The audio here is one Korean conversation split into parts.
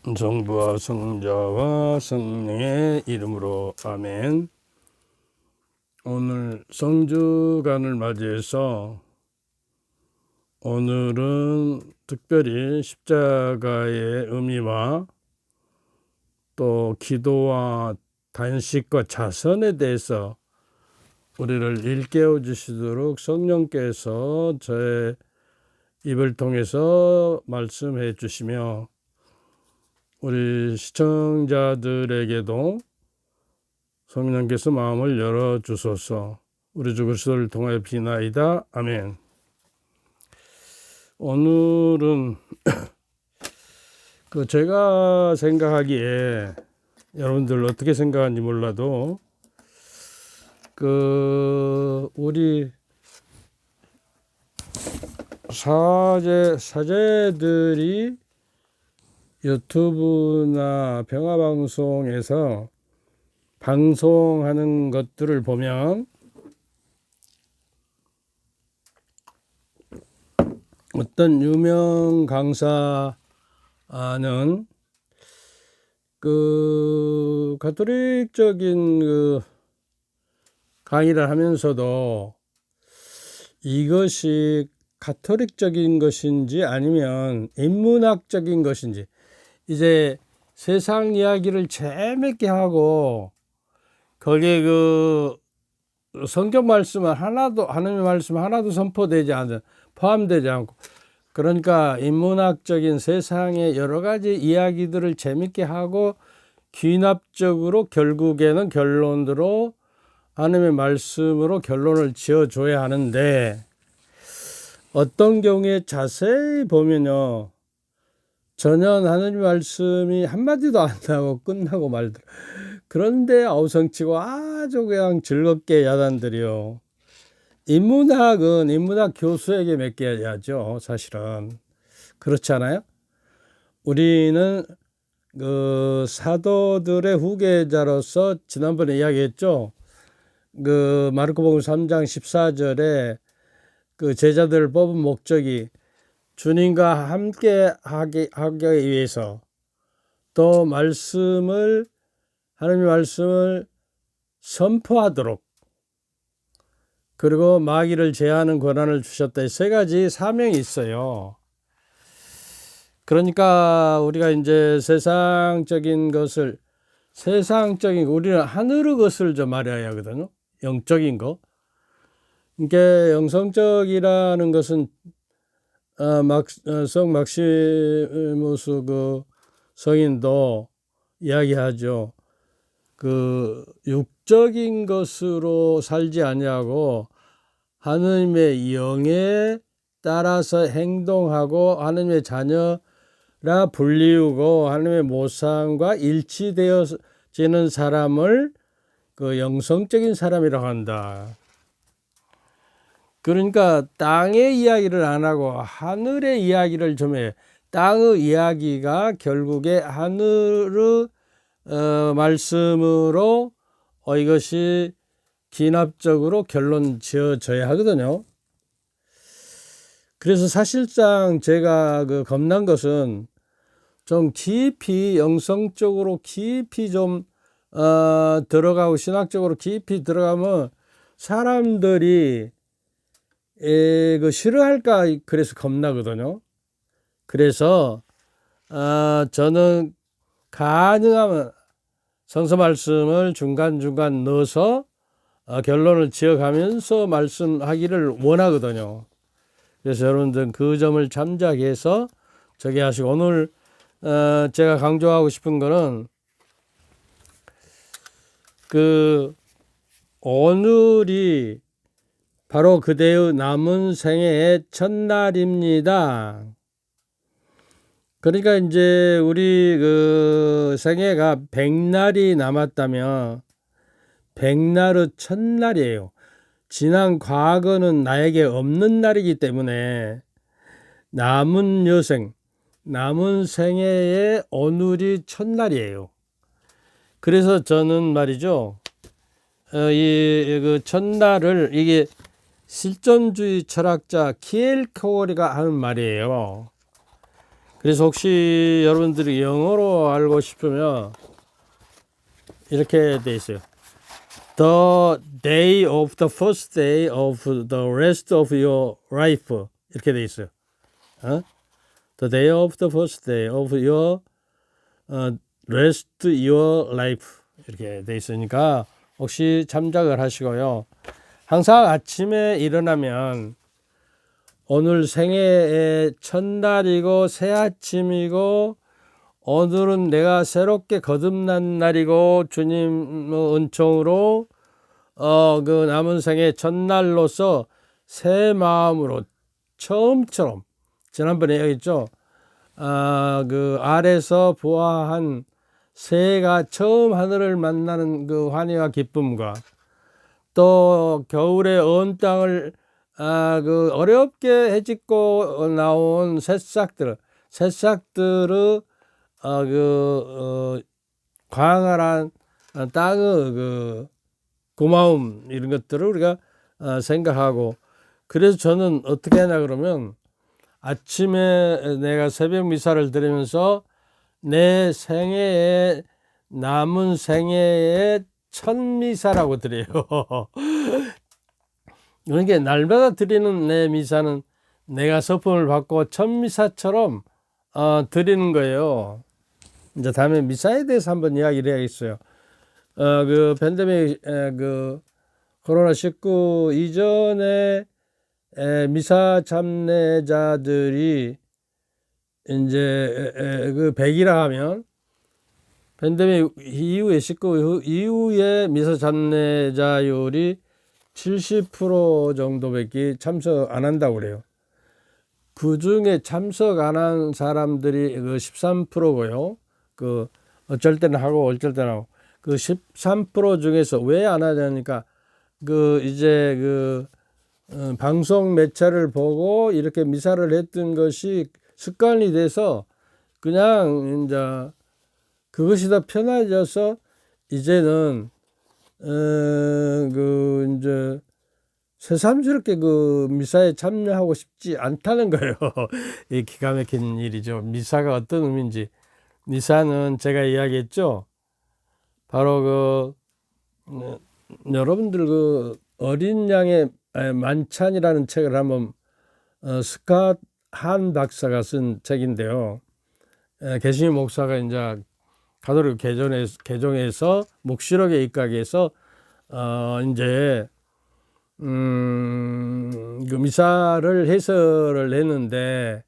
성부와 성자와 성령의 이름으로 아멘. 오늘 성주간을 맞이해서 오늘은 특별히 십자가의 의미와 또 기도와 단식과 자선에 대해서 우리를 일깨워 주시도록 성령께서 저의 입을 통해서 말씀해 주시며 우리 시청자들에게도 성령께서 마음을 열어주소서. 우리 주 그리스도를 통하여 비나이다. 아멘. 오늘은 제가 생각하기에 여러분들 어떻게 생각하는지 몰라도 우리 사제들이 유튜브나 평화방송에서 방송하는 것들을 보면 어떤 유명 강사는 가톨릭적인 강의를 하면서도 이것이 가톨릭적인 것인지 아니면 인문학적인 것인지 이제 세상 이야기를 재밌게 하고 거기에 성경 말씀은 하나님의 말씀 하나도 선포되지 않은 포함되지 않고 그러니까 인문학적인 세상의 여러 가지 이야기들을 재밌게 하고 귀납적으로 결국에는 결론으로 하나님의 말씀으로 결론을 지어줘야 하는데 어떤 경우에 자세히 보면요 전혀 하나님 말씀이 한마디도 안 나오고 끝나고 말더라. 그런데 아우성치고 아주 그냥 즐겁게 야단들이요. 인문학은 인문학 교수에게 맡겨야죠. 사실은 그렇지 않아요? 우리는 사도들의 후계자로서 지난번에 이야기했죠. 마르코복음 3장 14절에 제자들을 뽑은 목적이 주님과 함께 하기 위해서 또 하나님의 말씀을 선포하도록 그리고 마귀를 제하는 권한을 주셨다. 세 가지 사명이 있어요. 그러니까 우리가 이제 우리는 하늘의 것을 좀 알아야 하거든요. 영적인 거. 그러니까 영성적이라는 것은 성 막시무스 성인도 이야기하죠. 육적인 것으로 살지 아니하고 하느님의 영에 따라서 행동하고 하느님의 자녀라 불리우고 하느님의 모상과 일치되어지는 사람을 영성적인 사람이라고 한다. 그러니까 땅의 이야기를 안 하고 하늘의 이야기를 좀 해. 땅의 이야기가 결국에 하늘의 말씀으로 이것이 기납적으로 결론 지어져야 하거든요. 그래서 사실상 제가 겁난 것은 좀 깊이 영성적으로 깊이 좀 들어가고 신학적으로 깊이 들어가면 사람들이 싫어할까 그래서 겁나거든요. 그래서 저는 가능하면 성서 말씀을 중간중간 넣어서 결론을 지어가면서 말씀하기를 원하거든요. 그래서 여러분들 그 점을 참작해서 저기 하시고 오늘 제가 강조하고 싶은 거는 오늘이 바로 그대의 남은 생애의 첫날입니다. 그러니까 이제 우리 생애가 100날이 남았다면 100날의 첫날이에요. 지난 과거는 나에게 없는 날이기 때문에 남은 여생, 남은 생애의 오늘이 첫날이에요. 그래서 저는 말이죠. 이 첫날을 이게 실존주의 철학자 키엘케고르가 하는 말이에요. 그래서 혹시 여러분들이 영어로 알고 싶으면 이렇게 돼 있어요. The day of the first day of the rest of your life. 이렇게 돼 있어요. The day of the first day of your rest your life. 이렇게 돼 있으니까 혹시 참작을 하시고요. 항상 아침에 일어나면 오늘 생애의 첫날이고 새 아침이고 오늘은 내가 새롭게 거듭난 날이고 주님 은총으로 그 남은 생의 첫날로서 새 마음으로 처음처럼 지난번에 여기 있죠. 그 아래서 부화한 새가 처음 하늘을 만나는 그 환희와 기쁨과 또 겨울에 언 땅을 그 어렵게 해짓고 나온 새싹들의 광활한 땅의 그 고마움 이런 것들을 우리가 생각하고 그래서 저는 어떻게 하냐 그러면 아침에 내가 새벽 미사를 드리면서 내 생애의 남은 생애의 첫 미사라고 드려요. 그러니까 날마다 드리는 내 미사는 내가 서품을 받고 첫 미사처럼 드리는 거예요. 이제 다음에 미사에 대해서 한번 이야기를 해야겠어요. 그 팬데믹 그 코로나19 이전에 미사 참례자들이 이제 그 100이라 하면 팬데믹 이후에 19 이후에 미사 참례자율이 70% 정도밖에 참석 안 한다고 그래요. 그 중에 참석 안 한 사람들이 그 13%고요. 그 어쩔 때는 하고 어쩔 때는 하고 그 13% 중에서 왜 안 하냐니까 그 이제 그 방송 매체를 보고 이렇게 미사를 했던 것이 습관이 돼서 그냥 이제 그것이 더 편해져서 이제는 그 이제 새삼스럽게 그 미사에 참여하고 싶지 않다는 거예요. 이 기가 막힌 일이죠. 미사가 어떤 의미인지. 미사는 제가 이야기했죠. 바로 그 여러분들 그 어린 양의 만찬이라는 책을 한번 스캇 한 박사가 쓴 책인데요. 개신이 목사가 이제 가톨릭 개종해서 묵시록에 입각해서 이제 그 미사를 해설을 했는데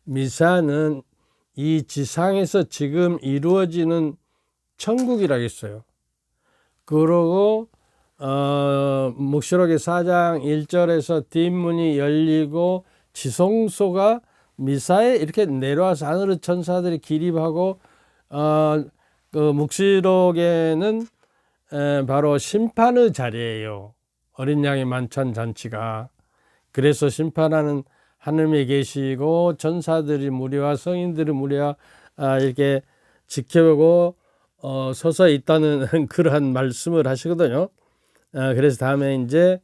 미사는 이 지상에서 지금 이루어지는 천국이라고 했어요. 그러고 묵시록의 4장 1절에서 뒷문이 열리고 지성소가 미사에 이렇게 내려와서 하늘의 천사들이 기립하고 그 묵시록에는 바로 심판의 자리예요. 어린 양의 만찬 잔치가. 그래서 심판하는 하느님이 계시고 천사들이 무리와 성인들이 무리와 이렇게 지켜보고 서서 있다는 그러한 말씀을 하시거든요. 그래서 다음에 이제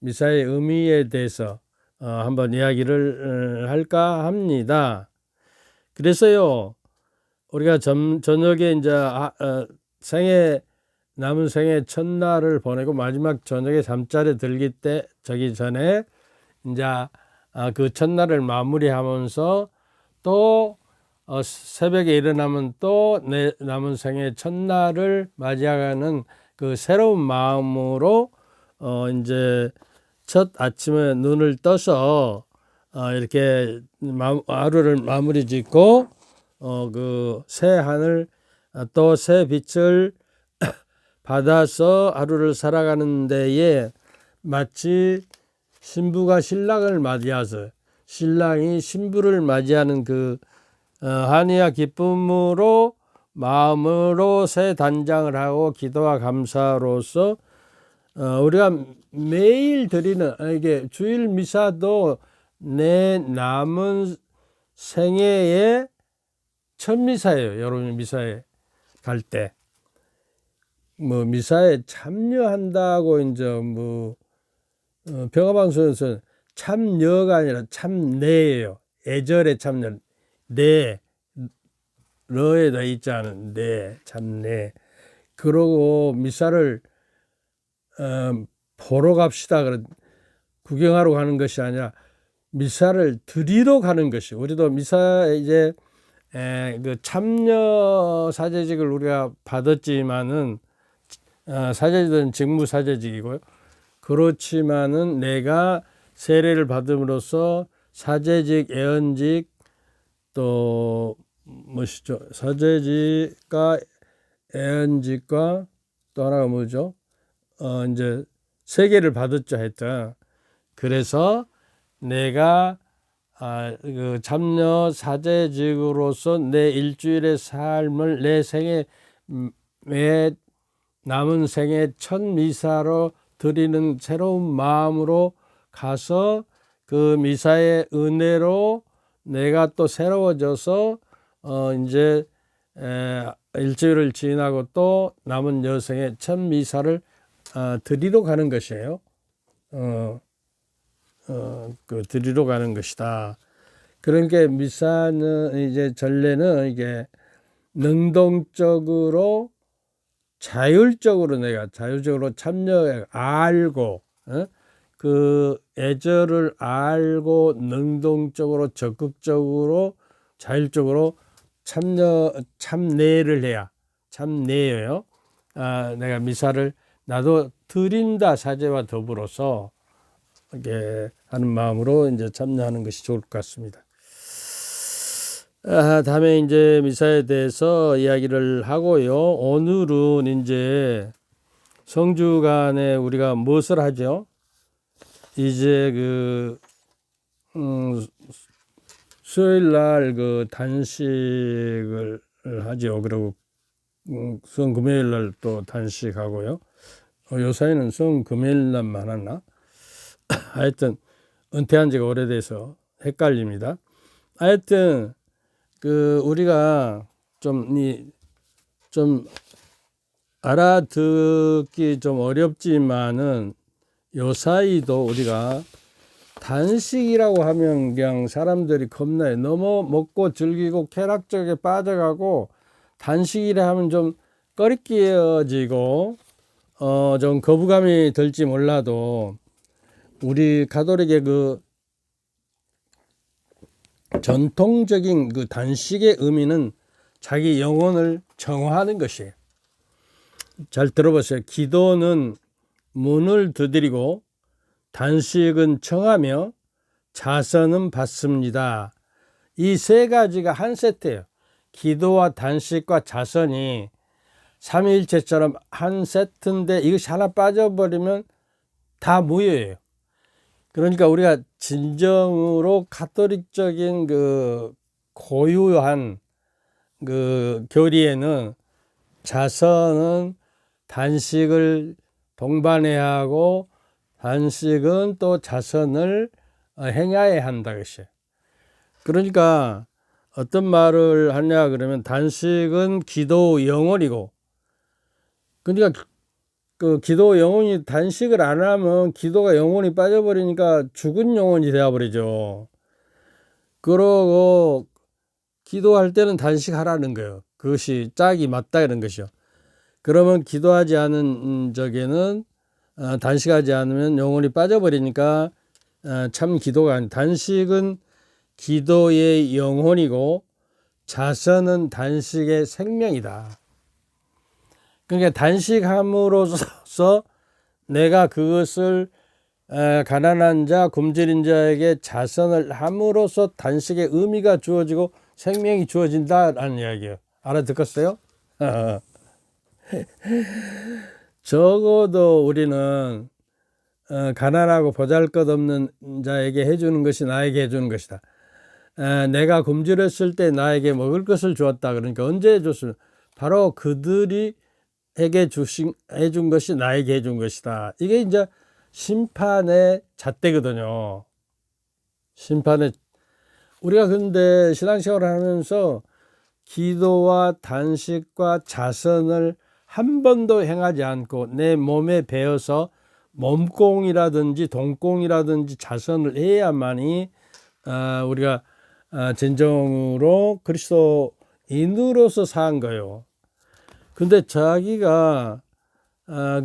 미사의 의미에 대해서 한번 이야기를 할까 합니다. 그래서요, 우리가 저녁에 이제 남은 생애 첫날을 보내고 마지막 저녁에 잠자리에 저기 전에 이제 그 첫날을 마무리하면서 또 새벽에 일어나면 또 내 남은 생애 첫날을 맞이하는 그 새로운 마음으로 이제 첫 아침에 눈을 떠서 이렇게 하루를 마무리 짓고 그 새 하늘 또 새 빛을 받아서 하루를 살아가는 데에 마치 신부가 신랑을 맞이해서 신랑이 신부를 맞이하는 그 환희와 기쁨으로 마음으로 새 단장을 하고 기도와 감사로서 우리가 매일 드리는 이게 주일 미사도 내 남은 생애의 첫 미사예요. 여러분 미사에 갈 때 뭐 미사에 참여한다고 이제 뭐 평화방송에서 참여가 아니라 참내예요. 애절의 참여 내 러에다 있지 않은데 참내. 그러고 미사를 보러 갑시다. 구경하러 가는 것이 아니라 미사를 드리러 가는 것이. 우리도 미사에 이제 그 참여 사제직을 우리가 받았지만은 사제직은 직무 사제직이고요. 그렇지만은 내가 세례를 받음으로써 사제직, 예언직 또 뭐시죠? 사제직과 예언직과 또 하나가 뭐죠? 이제 세 개를 받았죠 했죠. 그래서 내가 그 참여 사제직으로서 내 일주일의 삶을 내 생애 남은 생애 첫 미사로 드리는 새로운 마음으로 가서 그 미사의 은혜로 내가 또 새로워져서 이제 일주일을 지나고 또 남은 여생의 첫 미사를 드리러 가는 것이에요. 그 드리러 가는 것이다. 그러니까 미사는 이제 전례는 이게 능동적으로 자율적으로 내가 자율적으로 참여해 알고 그 애절을 알고 능동적으로 적극적으로 자율적으로 참내를 해야 참내예요. 내가 미사를 나도 드린다 사제와 더불어서 이렇게 하는 마음으로 이제 참여하는 것이 좋을 것 같습니다. 다음에 이제 미사에 대해서 이야기를 하고요. 오늘은 이제 성주간에 우리가 무엇을 하죠? 이제 그 수요일 날 그 단식을 하죠. 그리고 성금요일 날 또 단식하고요. 요사이는 성금요일 날만 하나? 하여튼 은퇴한 지가 오래돼서 헷갈립니다. 하여튼 그 우리가 좀 알아듣기 좀 어렵지만은 요사이도 우리가 단식이라고 하면 그냥 사람들이 겁나요. 너무 먹고 즐기고 쾌락적에 빠져가고 단식이라 하면 좀 꺼리끼어지고 좀 거부감이 들지 몰라도 우리 가톨릭의 그 전통적인 그 단식의 의미는 자기 영혼을 정화하는 것이에요. 잘 들어보세요. 기도는 문을 두드리고 단식은 청하며 자선은 받습니다. 이 세 가지가 한 세트예요. 기도와 단식과 자선이 삼위일체처럼 한 세트인데 이것이 하나 빠져버리면 다 무효예요. 그러니까 우리가 진정으로 가톨릭적인 그 고유한 그 교리에는 자선은 단식을 동반해야 하고 단식은 또 자선을 행해야 한다 것이에요. 그러니까 어떤 말을 하냐 그러면 단식은 기도 영혼이고, 그러니까 그 기도 영혼이 단식을 안 하면 기도가 영혼이 빠져버리니까 죽은 영혼이 되어버리죠. 그러고 기도할 때는 단식하라는 거예요. 그것이 짝이 맞다 이런 것이요. 그러면 기도하지 않은 적에는 단식하지 않으면 영혼이 빠져버리니까 참 기도가 아닌, 단식은 기도의 영혼이고 자선은 단식의 생명이다. 그러니까 단식함으로써 내가 그것을 가난한 자, 굶주린 자에게 자선을 함으로써 단식의 의미가 주어지고 생명이 주어진다라는 이야기예요. 알아듣겠어요? 적어도 우리는 가난하고 보잘것없는 자에게 해주는 것이 나에게 해주는 것이다. 내가 굶주렸을 때 나에게 먹을 것을 주었다. 그러니까 언제 줬으면 바로 그들이 해준 것이 나에게 해준 것이다. 이게 이제 심판의 잣대거든요. 우리가 근데 신앙생활을 하면서 기도와 단식과 자선을 한 번도 행하지 않고 내 몸에 배어서 몸공이라든지 돈공이라든지 자선을 해야만이 우리가 진정으로 그리스도인이 인으로서 산 거예요. 근데 자기가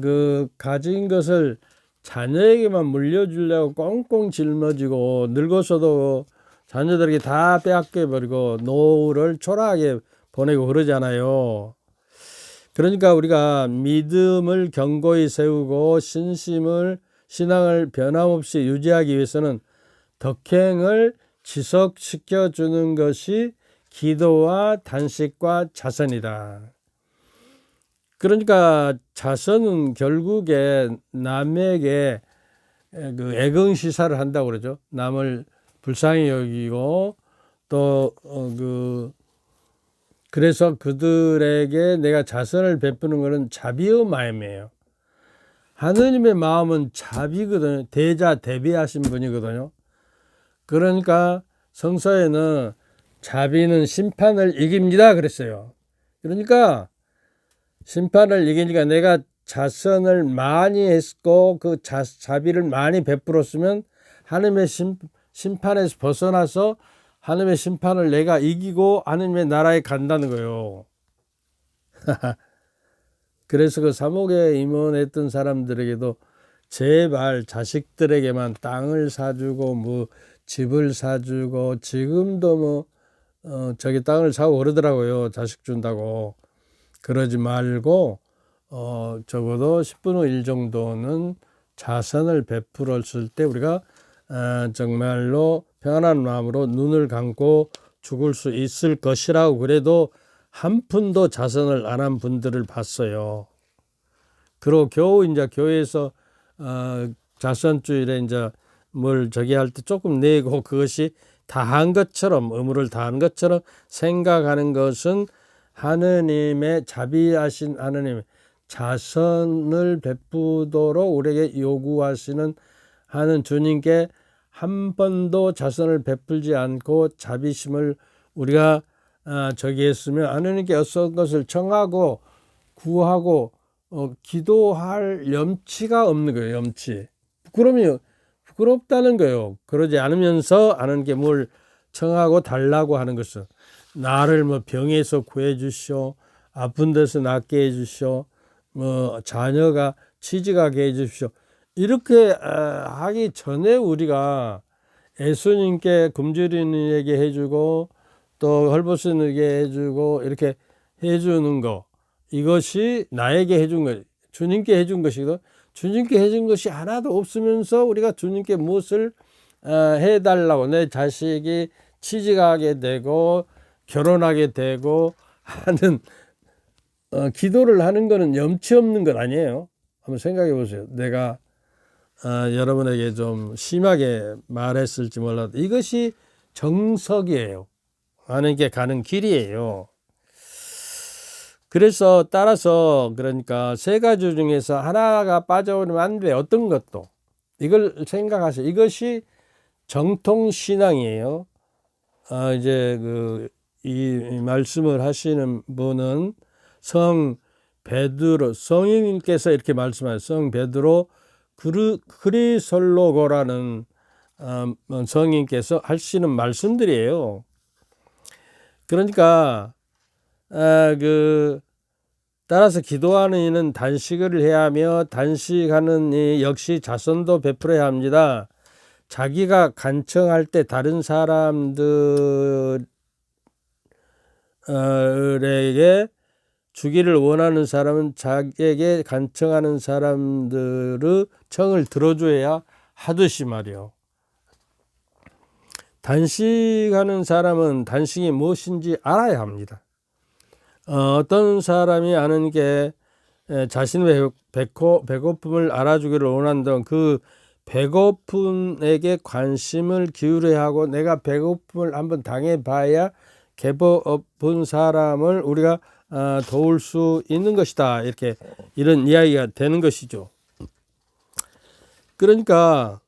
그 가진 것을 자녀에게만 물려주려고 꽁꽁 짊어지고 늙어서도 자녀들에게 다 빼앗겨버리고 노후를 초라하게 보내고 그러잖아요. 그러니까 우리가 믿음을 견고히 세우고 신앙을 변함없이 유지하기 위해서는 덕행을 지속시켜 주는 것이 기도와 단식과 자선이다. 그러니까 자선은 결국에 남에게 그 애긍시사를 한다고 그러죠. 남을 불쌍히 여기고 또 그래서 그들에게 내가 자선을 베푸는 것은 자비의 마음이에요. 하느님의 마음은 자비거든요. 대자 대비하신 분이거든요. 그러니까 성서에는 자비는 심판을 이깁니다 그랬어요. 그러니까 심판을 이기니까 내가 자선을 많이 했고 그 자비를 많이 베풀었으면 하나님의 심판에서 벗어나서 하나님의 심판을 내가 이기고 하나님의 나라에 간다는 거예요. 그래서 그 사목에 임원했던 사람들에게도 제발 자식들에게만 땅을 사주고 뭐 집을 사주고 지금도 저기 땅을 사고 그러더라고요. 자식 준다고. 그러지 말고 적어도 10분의 1 정도는 자선을 베풀었을 때 우리가 정말로 편안한 마음으로 눈을 감고 죽을 수 있을 것이라고 그래도 한 푼도 자선을 안 한 분들을 봤어요. 그리고 겨우 이제 교회에서 자선주일에 이제 뭘 저기 할 때 조금 내고 그것이 다한 것처럼 의무를 다한 것처럼 생각하는 것은 하느님의 자비하신 하느님의 자선을 베푸도록 우리에게 요구하시는 하는 주님께 한 번도 자선을 베풀지 않고 자비심을 우리가 저기 했으면 하느님께 어떤 것을 청하고 구하고 기도할 염치가 없는 거예요. 염치. 부끄럽다는 거예요. 그러지 않으면서 하느님께 뭘 청하고 달라고 하는 것은 나를 뭐 병에서 구해 주시오, 아픈 데서 낫게 해 주시오, 뭐 자녀가 취직하게 해 주시오. 이렇게 하기 전에 우리가 예수님께 굶주리는에게 해주고 또 헐벗은에게 해주고 이렇게 해주는 거, 이것이 나에게 해준 것, 주님께 해준 것이거든. 주님께 해준 것이 하나도 없으면서 우리가 주님께 무엇을 해달라고, 내 자식이 취직하게 되고 결혼하게 되고 하는 기도를 하는 것은 염치 없는 것 아니에요. 한번 생각해 보세요. 내가 여러분에게 좀 심하게 말했을지 몰라도 이것이 정석이에요. 하나님께 가는 길이에요. 그래서 따라서 그러니까 세 가지 중에서 하나가 빠져오면 안 돼. 어떤 것도. 이걸 생각하세요. 이것이 정통 신앙이에요. 이제 이 말씀을 하시는 분은 성 베드로, 성령님께서 이렇게 말씀하세요. 성 베드로 크리솔로고라는 성인께서 하시는 말씀들이에요. 그러니까 따라서 기도하는 이는 단식을 해야 하며 단식하는 이 역시 자선도 베풀어야 합니다. 자기가 간청할 때 다른 사람들에게 주기를 원하는 사람은 자기에게 간청하는 사람들의 청을 들어줘야 하듯이 말이요. 단식하는 사람은 단식이 무엇인지 알아야 합니다. 어떤 사람이 아는 게 자신의 배고픔을 알아주기를 원한다면 그 배고픔에게 관심을 기울여야 하고 내가 배고픔을 한번 당해봐야 배고픈 사람을 우리가 도울 수 있는 것이다. 이런 이야기가 되는 것이죠. 그러니까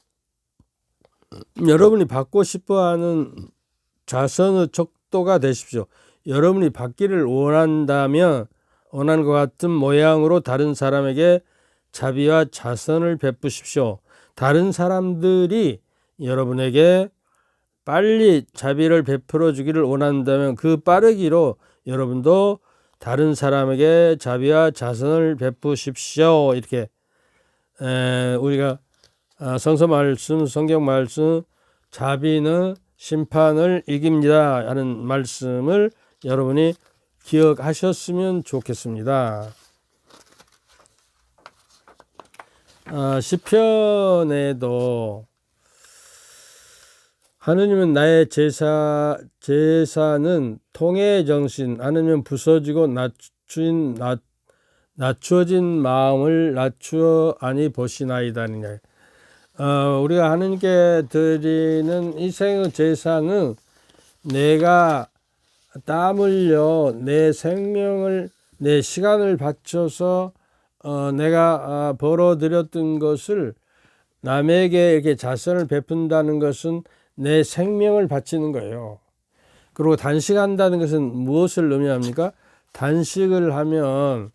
여러분이 받고 싶어하는 자선의 척도가 되십시오. 여러분이 받기를 원한다면 원하는 것 같은 모양으로 다른 사람에게 자비와 자선을 베푸십시오. 다른 사람들이 여러분에게 빨리 자비를 베풀어 주기를 원한다면 그 빠르기로 여러분도 다른 사람에게 자비와 자선을 베푸십시오. 이렇게 우리가 성서 말씀, 성경 말씀, 자비는 심판을 이깁니다 하는 말씀을 여러분이 기억하셨으면 좋겠습니다. 시편에도 하느님은 나의 제사는 통의 정신, 하느님은 부서지고 낮추어진 마음을 낮추어 아니 보시나이다. 우리가 하느님께 드리는 희생의 제사는 내가 땀 흘려 내 생명을, 내 시간을 바쳐서 내가 벌어들였던 것을 남에게 이렇게 자선을 베푼다는 것은 내 생명을 바치는 거예요. 그리고 단식한다는 것은 무엇을 의미합니까? 단식을 하면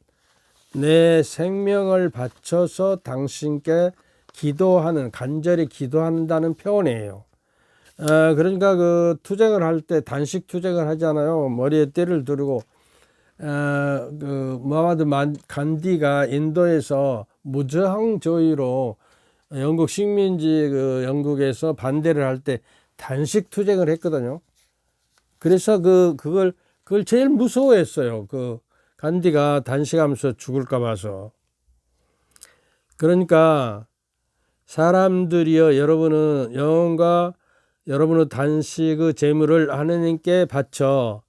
내 생명을 바쳐서 당신께 기도하는, 간절히 기도한다는 표현이에요. 그러니까 그 투쟁을 할 때 단식 투쟁을 하잖아요. 머리에 띠를 두르고 그 무하마드 간디가 인도에서 무저항주의로 영국 식민지 그 영국에서 반대를 할 때 단식 투쟁을 했거든요. 그래서 그걸 제일 무서워했어요. 그 간디가 단식하면서 죽을까 봐서. 그러니까 사람들이여, 여러분은 영혼과 여러분의 단식의 제물을 하느님께 바쳐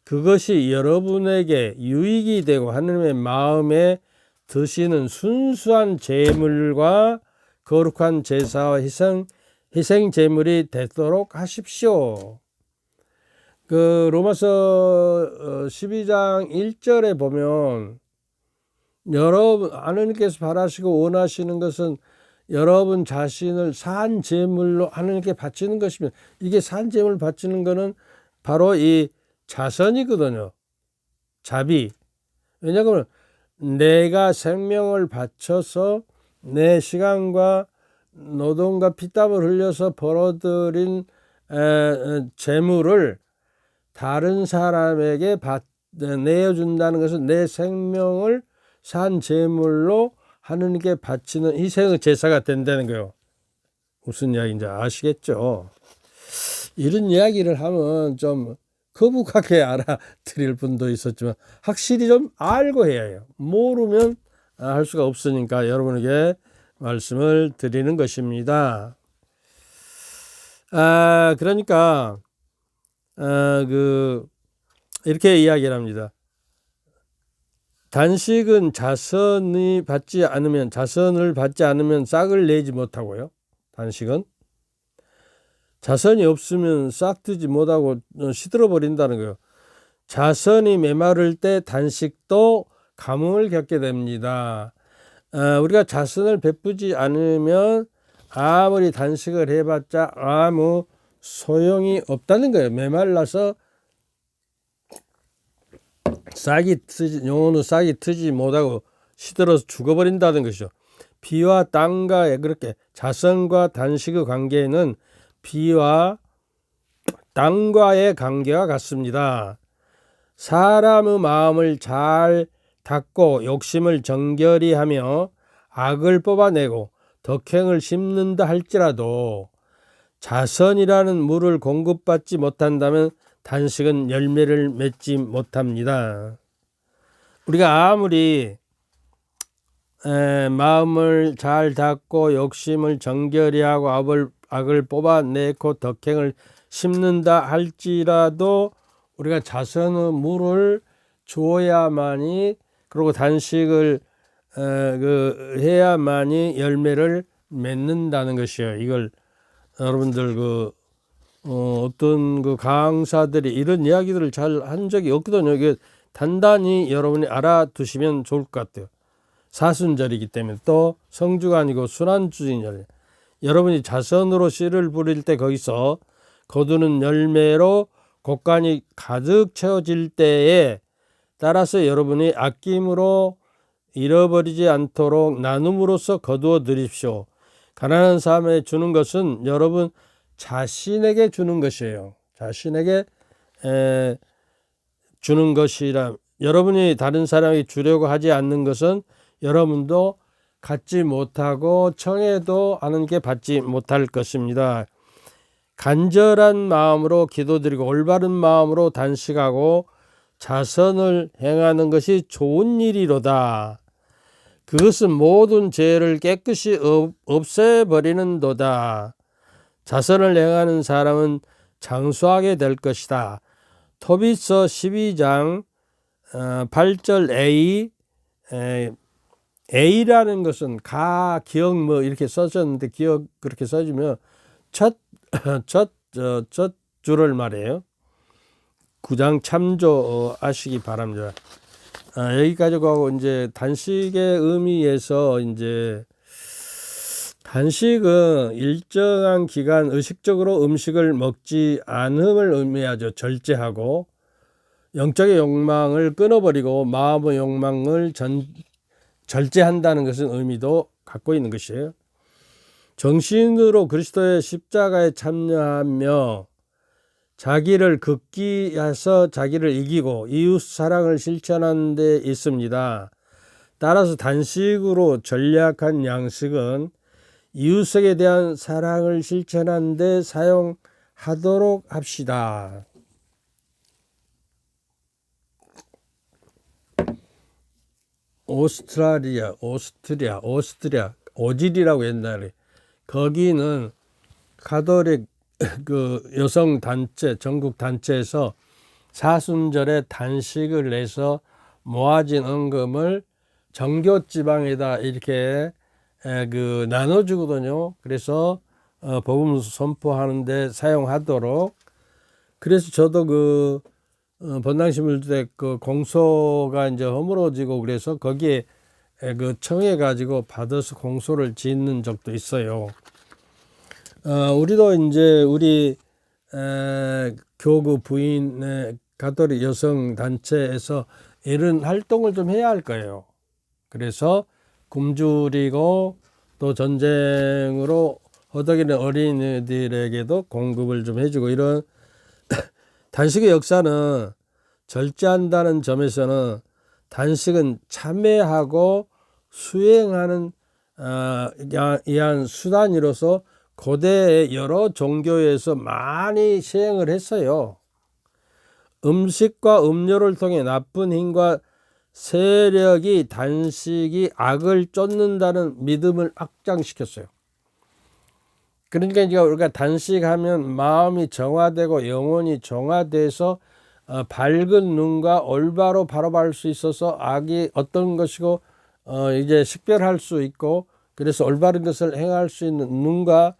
그것이 여러분에게 유익이 되고 하느님의 마음에 드시는 순수한 제물과 거룩한 제사와 희생 제물이 되도록 하십시오. 그 로마서 12장 1절에 보면 여러분 하느님께서 바라시고 원하시는 것은 여러분 자신을 산 제물로 하느님께 바치는 것이면, 이게 산 제물 바치는 것은 바로 이 자선이거든요. 자비. 왜냐하면 내가 생명을 바쳐서 내 시간과 노동과 피땀을 흘려서 벌어들인 재물을 다른 사람에게 내어준다는 것은 내 생명을 산 제물로 하느님께 바치는 희생의 제사가 된다는 거예요. 무슨 이야기인지 아시겠죠? 이런 이야기를 하면 좀 거북하게 알아들일 분도 있었지만 확실히 좀 알고 해야 해요. 모르면 할 수가 없으니까 여러분에게 말씀을 드리는 것입니다. 그러니까 이렇게 이야기를 합니다. 단식은 자선을 받지 않으면 싹을 내지 못하고요. 단식은 자선이 없으면 싹 트지 못하고 시들어 버린다는 거예요. 자선이 메마를 때 단식도 가뭄을 겪게 됩니다. 우리가 자선을 베푸지 않으면 아무리 단식을 해봤자 아무 소용이 없다는 거예요. 메말라서 영혼의 싹이 트지 못하고 시들어서 죽어버린다는 것이죠. 비와 땅과 그렇게 자선과 단식의 관계는 비와 땅과의 관계와 같습니다. 사람의 마음을 잘 닫고 욕심을 정결히 하며 악을 뽑아내고 덕행을 심는다 할지라도 자선이라는 물을 공급받지 못한다면 단식은 열매를 맺지 못합니다. 우리가 아무리 마음을 잘 닫고 욕심을 정결히 하고 악을 뽑아내고 덕행을 심는다 할지라도 우리가 자선의 물을 주어야만이, 그리고 단식을 해야만이 열매를 맺는다는 것이에요. 이걸 여러분들 어떤 강사들이 이런 이야기들을 잘 한 적이 없거든요. 이게 단단히 여러분이 알아두시면 좋을 것 같아요. 사순절이기 때문에, 또 성주가 아니고 순환주의절, 여러분이 자선으로 씨를 뿌릴 때 거기서 거두는 열매로 곳간이 가득 채워질 때에 따라서 여러분이 아낌으로 잃어버리지 않도록 나눔으로써 거두어 드립시오. 가난한 사람에 주는 것은 여러분 자신에게 주는 것이에요. 자신에게 주는 것이라 여러분이 다른 사람에게 주려고 하지 않는 것은 여러분도 갖지 못하고 청해도 하는 게 받지 못할 것입니다. 간절한 마음으로 기도드리고 올바른 마음으로 단식하고 자선을 행하는 것이 좋은 일이로다. 그것은 모든 죄를 깨끗이 없애버리는도다. 자선을 행하는 사람은 장수하게 될 것이다. 토비서 12장 8절 A, A라는 것은 기억 뭐 이렇게 써졌는데 기억 그렇게 써주면 첫 줄을 말해요. 9장 참조하시기 바랍니다. 여기까지 가고 이제 단식의 의미에서 이제 단식은 일정한 기간 의식적으로 음식을 먹지 않음을 의미하죠. 절제하고 영적의 욕망을 끊어버리고 마음의 욕망을 절제한다는 것은 의미도 갖고 있는 것이에요. 정신으로 그리스도의 십자가에 참여하며 자기를 극기해서 자기를 이기고 이웃 사랑을 실천하는 데 있습니다. 따라서 단식으로 전략한 양식은 이웃에게 대한 사랑을 실천하는 데 사용하도록 합시다. 오스트리아, 오질이라고 옛날에 거기는 가톨릭 그 여성 단체, 전국 단체에서 사순절에 단식을 내서 모아진 헌금을 정교 지방에다 이렇게 나눠주거든요. 그래서 복음 선포하는데 사용하도록. 그래서 저도 번당심을 때 그 공소가 이제 허물어지고 그래서 거기에 청해 가지고 받아서 공소를 짓는 적도 있어요. 우리도 이제 우리 교구 부인의 가톨릭 여성 단체에서 이런 활동을 좀 해야 할 거예요. 그래서 굶주리고 또 전쟁으로 허덕이는 어린이들에게도 공급을 좀 해주고 이런 단식의 역사는 절제한다는 점에서는 단식은 참회하고 수행하는 이한 수단으로서 고대의 여러 종교에서 많이 시행을 했어요. 음식과 음료를 통해 나쁜 힘과 세력이 단식이 악을 쫓는다는 믿음을 확장시켰어요. 그러니까 이제 우리가 단식하면 마음이 정화되고 영혼이 정화돼서 밝은 눈과 올바로 바라볼 수 있어서 악이 어떤 것이고 이제 식별할 수 있고 그래서 올바른 것을 행할 수 있는 눈과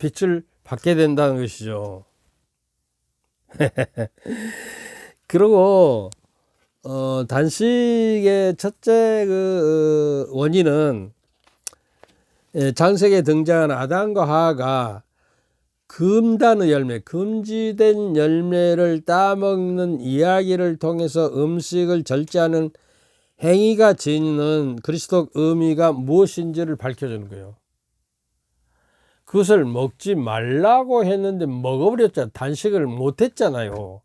빛을 받게 된다는 것이죠. 그리고 단식의 첫째 원인은 창세기에 등장하는 아담과 하와가 금단의 열매, 금지된 열매를 따먹는 이야기를 통해서 음식을 절제하는 행위가 지니는 그리스도적 의미가 무엇인지를 밝혀주는 거예요. 그것을 먹지 말라고 했는데 먹어버렸잖아요. 단식을 못했잖아요.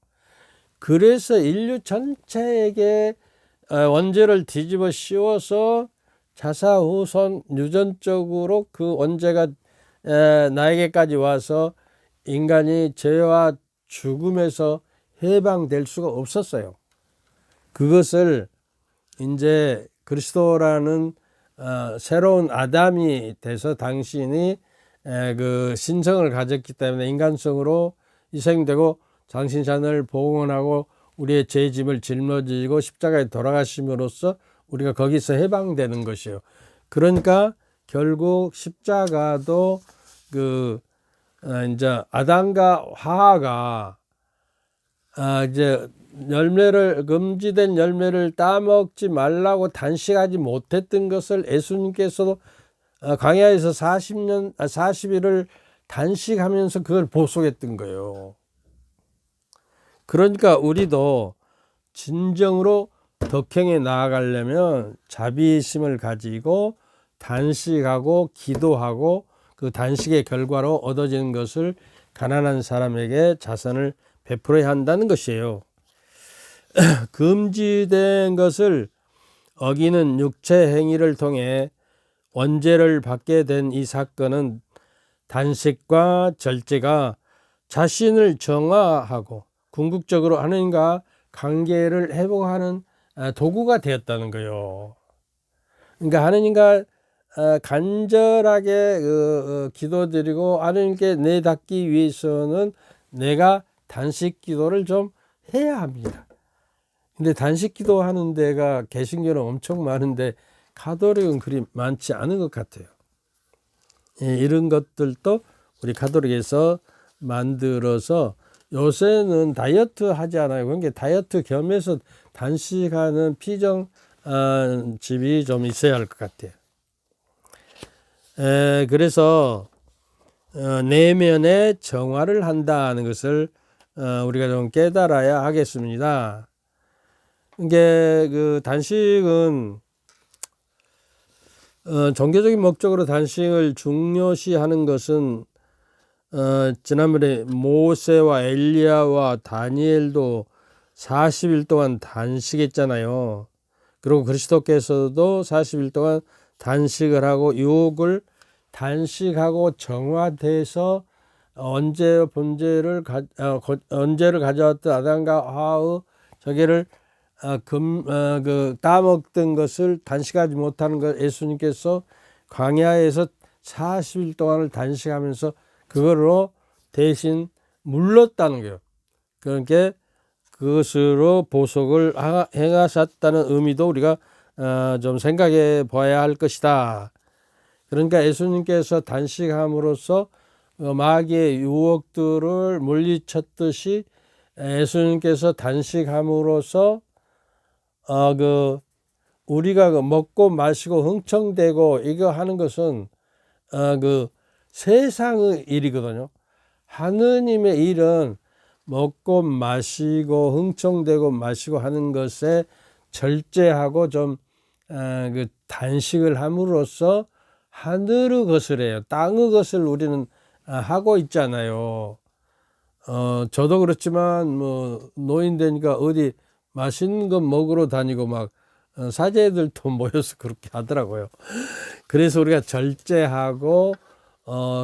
그래서 인류 전체에게 원죄를 뒤집어 씌워서 자사후손 유전적으로 그 원죄가 나에게까지 와서 인간이 죄와 죽음에서 해방될 수가 없었어요. 그것을 이제 그리스도라는 새로운 아담이 돼서 당신이 그 신성을 가졌기 때문에 인간성으로 희생되고 장신산을 복원하고 우리의 죄짐을 짊어지고 십자가에 돌아가심으로써 우리가 거기서 해방되는 것이에요. 그러니까 결국 십자가도 이제 아담과 하와가 이제 금지된 열매를 따먹지 말라고 단식하지 못했던 것을 예수님께서도 광야에서 40일을 단식하면서 그걸 보속했던 거예요. 그러니까 우리도 진정으로 덕행에 나아가려면 자비심을 가지고 단식하고 기도하고 그 단식의 결과로 얻어지는 것을 가난한 사람에게 자선을 베풀어야 한다는 것이에요. 금지된 것을 어기는 육체 행위를 통해 원죄를 받게 된 이 사건은 단식과 절제가 자신을 정화하고 궁극적으로 하나님과 관계를 회복하는 도구가 되었다는 거예요. 그러니까 하나님과 간절하게 기도드리고 하나님께 내닿기 위해서는 내가 단식 기도를 좀 해야 합니다. 근데 단식 기도하는 데가 개신교는 엄청 많은데 가톨릭은 그리 많지 않은 것 같아요. 이런 것들도 우리 가톨릭에서 만들어서 요새는 다이어트 하지 않아요. 그러니까 다이어트 겸해서 단식하는 피정 집이 좀 있어야 할 것 같아요. 그래서 내면의 정화를 한다는 것을 우리가 좀 깨달아야 하겠습니다. 이게 그 단식은 종교적인 목적으로 단식을 중요시하는 것은 지난번에 모세와 엘리야와 다니엘도 40일 동안 단식했잖아요. 그리고 그리스도께서도 40일 동안 단식을 하고 유혹을 단식하고 정화돼서 언제를 가져왔던 아담과 하와의 저기를 따먹던 것을 단식하지 못하는 것 예수님께서 광야에서 40일 동안을 단식하면서 그걸로 대신 물렀다는 거예요. 그러니까 그것으로 보석을 행하셨다는 의미도 우리가 좀 생각해 봐야 할 것이다. 그러니까 예수님께서 단식함으로써 마귀의 유혹들을 물리쳤듯이 예수님께서 단식함으로써 우리가 먹고 마시고 흥청대고 이거 하는 것은 세상의 일이거든요. 하느님의 일은 먹고 마시고 흥청대고 마시고 하는 것에 절제하고 좀 단식을 함으로써 하늘의 것을 해요. 땅의 것을 우리는 하고 있잖아요. 저도 그렇지만 뭐 노인 되니까 어디 맛있는 거 먹으러 다니고 막 사제들도 모여서 그렇게 하더라고요. 그래서 우리가 절제하고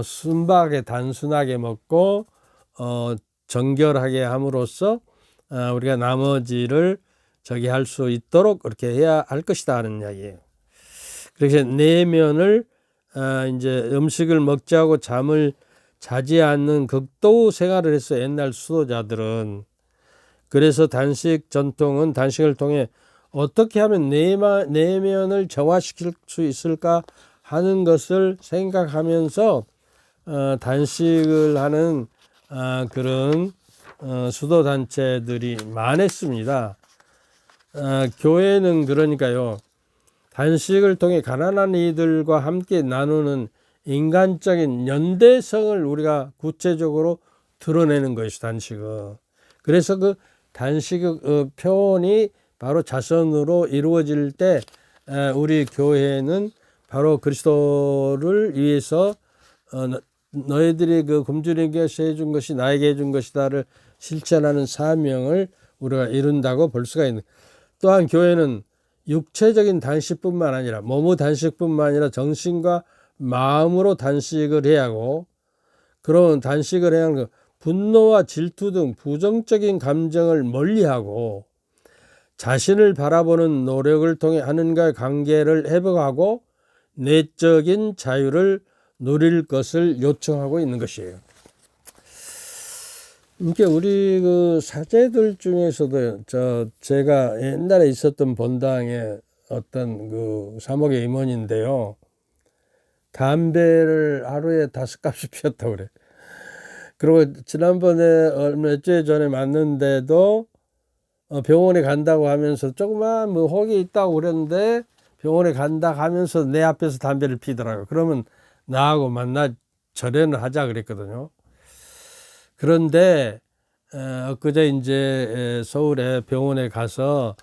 순박하게 단순하게 먹고 정결하게 함으로써 우리가 나머지를 저기 할 수 있도록 그렇게 해야 할 것이다 하는 이야기예요. 그래서 내면을 이제 음식을 먹지 않고 잠을 자지 않는 극도 생활을 했어요. 옛날 수도자들은. 그래서 단식 전통은 단식을 통해 어떻게 하면 내면을 정화시킬 수 있을까 하는 것을 생각하면서 단식을 하는 그런 수도단체들이 많았습니다. 교회는 그러니까요. 단식을 통해 가난한 이들과 함께 나누는 인간적인 연대성을 우리가 구체적으로 드러내는 것이 단식은. 그래서 그 단식의 표현이 바로 자선으로 이루어질 때 우리 교회는 바로 그리스도를 위해서 너희들이 그 굶주린 것이 해준 것이 나에게 해준 것이다를 실천하는 사명을 우리가 이룬다고 볼 수가 있는. 또한 교회는 육체적인 단식뿐만 아니라 몸의 단식뿐만 아니라 정신과 마음으로 단식을 해야 하고, 그런 단식을 해야 하는 분노와 질투 등 부정적인 감정을 멀리하고 자신을 바라보는 노력을 통해 하나님과의 관계를 회복하고 내적인 자유를 누릴 것을 요청하고 있는 것이에요. 그러니까 우리 그 사제들 중에서도 제가 옛날에 있었던 본당에 어떤 그 사목의 임원인데요. 담배를 하루에 5갑씩 피웠다고 그래. 그리고 지난번에 몇 주에 전에 만났는데도 병원에 간다고 하면서 조그만 뭐 혹이 있다고 그랬는데 병원에 간다 하면서 내 앞에서 담배를 피더라고요. 그러면 나하고 만나 절에는 하자 그랬거든요. 그런데 엊그제 이제 서울에 병원에 가서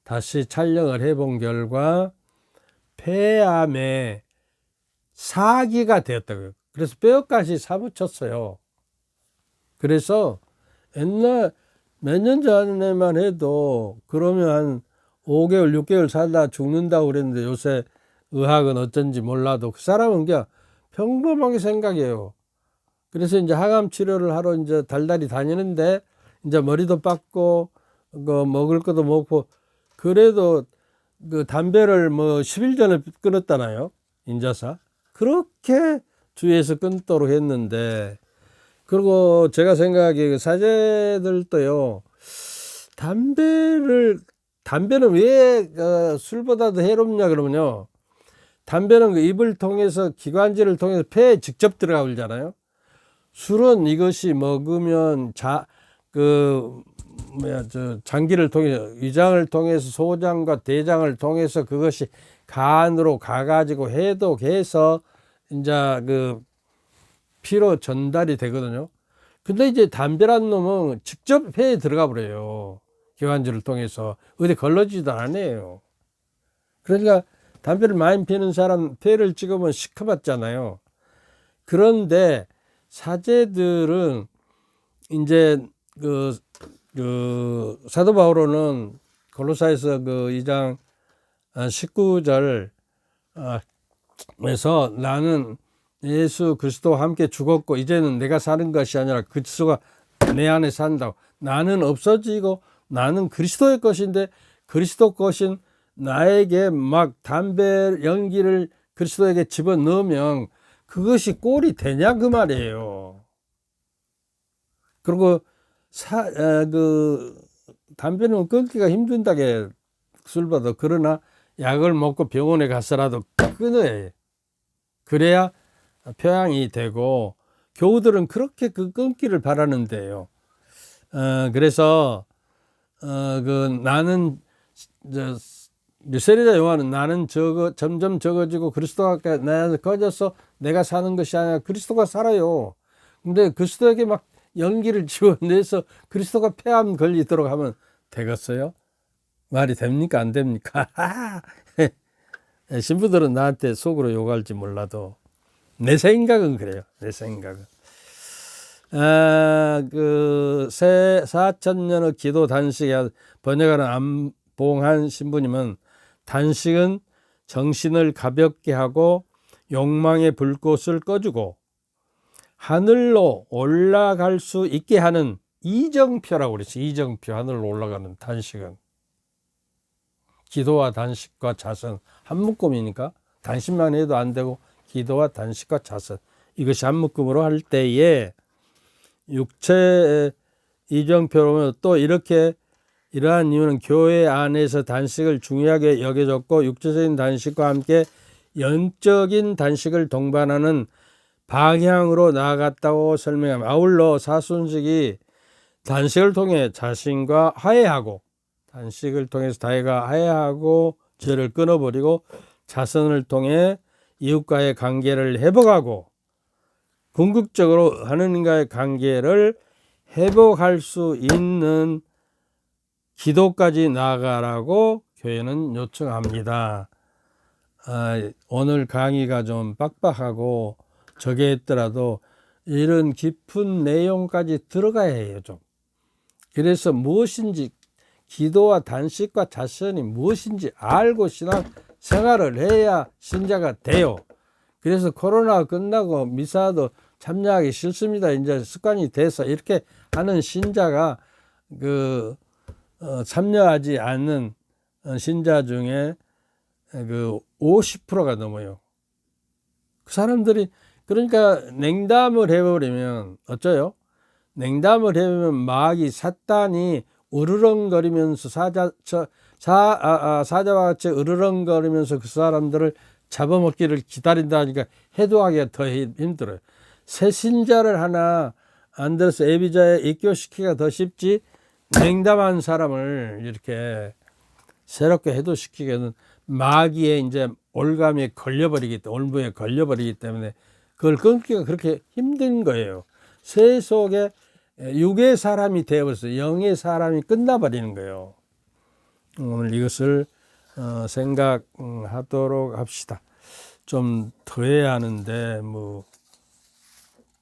다시 촬영을 해본 결과 폐암에 사기가 되었다고요. 그래서 뼈까지 사무쳤어요. 그래서 옛날 몇 년 전에만 해도 그러면 한 5개월, 6개월 살다 죽는다고 그랬는데 요새 의학은 어쩐지 몰라도 그 사람은 그냥 평범하게 생각해요. 그래서 이제 항암 치료를 하러 이제 달달이 다니는데 이제 머리도 빡고 그 먹을 것도 먹고 그래도 그 담배를 뭐 10일 전에 끊었잖아요. 인자사. 그렇게 주위에서 끊도록 했는데 그리고 제가 생각하기에 그 사제들도요. 담배는 왜 술보다도 해롭냐 그러면요. 담배는 그 입을 통해서 기관지를 통해서 폐에 직접 들어가잖아요. 술은 이것이 먹으면 장기를 통해서 위장을 통해서 소장과 대장을 통해서 그것이 간으로 가가지고 해독해서 이제 그 피로 전달이 되거든요. 근데 이제 담배란 놈은 직접 폐에 들어가 버려요. 기관지를 통해서 어디 걸러지도 않아요. 그러니까 담배를 많이 피는 사람 폐를 찍으면 시커멓잖아요. 그런데 사제들은 이제 사도 바오로는 골로새서 그 2장 19절 에서 나는 예수 그리스도와 함께 죽었고 이제는 내가 사는 것이 아니라 그리스도가 내 안에 산다고. 나는 없어지고 나는 그리스도의 것인데 그리스도 것인 나에게 막 담배 연기를 그리스도에게 집어넣으면 그것이 꼴이 되냐 그 말이에요. 그리고 담배는 끊기가 힘든다게 술보다. 그러나 약을 먹고 병원에 가서라도 끊어야 해. 그래야 표양이 되고 교우들은 그렇게 그 끊기를 바라는데요. 그래서 나는 세례자 요한은 나는 점점 적어지고 그리스도가 나에서 커져서 내가 사는 것이 아니라 그리스도가 살아요. 근데 그리스도에게 막 연기를 집어내서 그리스도가 폐암 걸리도록 하면 되겠어요? 말이 됩니까? 안 됩니까? 신부들은 나한테 속으로 욕할지 몰라도 내 생각은 그래요. 내 생각은. 그 4,000년의 기도 단식에 번역하는 안봉한 신부님은 단식은 정신을 가볍게 하고 욕망의 불꽃을 꺼주고 하늘로 올라갈 수 있게 하는 이정표라고 그랬어요. 이정표, 하늘로 올라가는 단식은. 기도와 단식과 자선 한 묶음이니까 단식만 해도 안 되고 기도와 단식과 자선 이것이 한 묶음으로 할 때에 육체 이정표로 또 이렇게 이러한 이유는 교회 안에서 단식을 중요하게 여겨졌고 육체적인 단식과 함께 영적인 단식을 동반하는 방향으로 나아갔다고 설명합니다. 아울러 사순식이 단식을 통해 자신과 화해하고 단식을 통해서 자기가 화해하고 죄를 끊어버리고 자선을 통해 이웃과의 관계를 회복하고 궁극적으로 하느님과의 관계를 회복할 수 있는 기도까지 나아가라고 교회는 요청합니다. 오늘 강의가 좀 빡빡하고 저게 했더라도 이런 깊은 내용까지 들어가야 해요. 좀. 그래서 무엇인지 기도와 단식과 자선이 무엇인지 알고 신앙 생활을 해야 신자가 돼요. 그래서 코로나 끝나고 미사도 참여하기 싫습니다. 이제 습관이 돼서 이렇게 하는 신자가 참여하지 않는 신자 중에 50%가 넘어요. 그 사람들이 그러니까 냉담을 해버리면 어쩌요? 냉담을 해보면 마귀 사탄이 으르렁거리면서 사자와 같이 으르렁거리면서 그 사람들을 잡아먹기를 기다린다니까 해도하기가 더 힘들어요. 새 신자를 하나 안 들어서 애비자에 입교시키기가 더 쉽지 냉담한 사람을 이렇게 새롭게 해도시키기에는 마귀의 이제 올무에 걸려버리기 때문에 그걸 끊기가 그렇게 힘든 거예요. 새 속에 육의 사람이 되어버렸어요. 영의 사람이 끝나버리는 거예요. 오늘 이것을 생각하도록 합시다. 좀 더 해야 하는데 뭐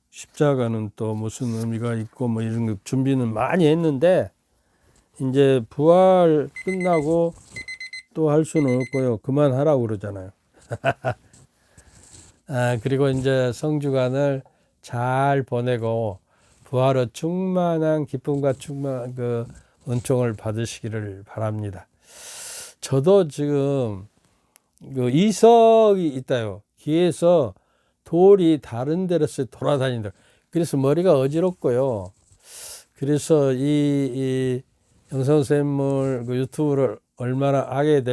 십자가는 또 무슨 의미가 있고 뭐 이런 거 준비는 많이 했는데 이제 부활 끝나고 또 할 수는 없고요. 그만하라고 그러잖아요. 그리고 이제 성주간을 잘 보내고 부활의 충만한 기쁨과 충만한 그 은총을 받으시기를 바랍니다. 저도 지금 그 이석이 있다요. 귀에서 돌이 다른 데로서 돌아다닌다. 그래서 머리가 어지럽고요. 그래서 이 영성샘물 그 유튜브를 얼마나 하게 돼